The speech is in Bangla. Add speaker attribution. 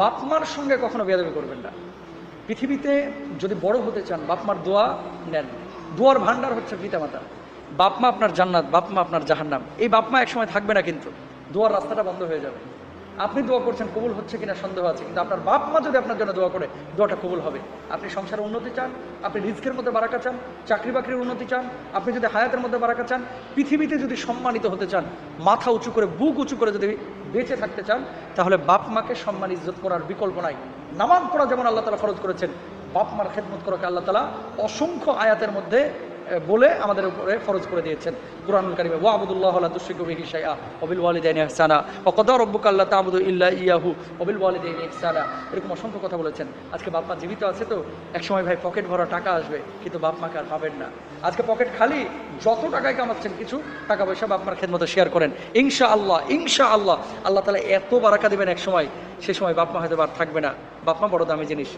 Speaker 1: বাপ মার সঙ্গে কখনো বেয়াদবি করবেন না। পৃথিবীতে যদি বড় হতে চান বাপ মার দোয়া নেন। দোয়ার ভান্ডার হচ্ছে পিতামাতা। বাপ মা আপনার জান্নাত, বাপ মা আপনার জাহান্নাম। এই বাপ মা একসময় থাকবে না, কিন্তু দোয়ার রাস্তাটা বন্ধ হয়ে যাবে। আপনি দোয়া করছেন, কবুল হচ্ছে কিনা সন্দেহ আছে, কিন্তু আপনার বাপ মা যদি আপনার জন্য দোয়া করে, দোয়াটা কবুল হবে। আপনি সংসারে উন্নতি চান, আপনি রিজকের মধ্যে বারাকা চান, চাকরি বাকরির উন্নতি চান, আপনি যদি হায়াতের মধ্যে বারাকা চান, পৃথিবীতে যদি সম্মানিত হতে চান, মাথা উঁচু করে বুক উঁচু করে যদি বেঁচে থাকতে চান, তাহলে বাপ মাকে সম্মান ইজ্জত করার বিকল্প নাই। নামাজ পড়া যেমন আল্লাহ তাআলা ফরজ করেছেন, বাপ মার খেদমত করাকে আল্লাহ তাআলা অসংখ্য আয়াতের মধ্যে বলে আমাদের উপরে ফরজ করে দিয়েছেন কুরআনুল কারীমে। ওয়াবুদুল্লাহ লা তুশরিকু বিহি শাইআ ওয়া বিল ওয়ালিদাইনি ইহসানা ওয়া ক্বাদা রাব্বুকা আল্লা তা'বুদু ইল্লা ইয়াহু ওয়া বিল ওয়ালিদাইনি ইহসানা। এরকম অসংখ্য কথা বলেছেন। আজকে বাপ মা জীবিত আছে তো একসময় ভাই পকেট ভরা টাকা আসবে, কিন্তু বাপ মাকে আর পাবেন না। আজকে পকেট খালি, যত টাকায় কামাচ্ছেন কিছু টাকা পয়সা বাপ মার খেদমতে শেয়ার করেন। ইনশাআল্লাহ ইনশাআল্লাহ আল্লাহ তাআলা এত বারাকা দিবেন এক সময়, সে সময় বাপ মা হয়তো আর থাকবে না। বাপ মা বড় দামি জিনিস।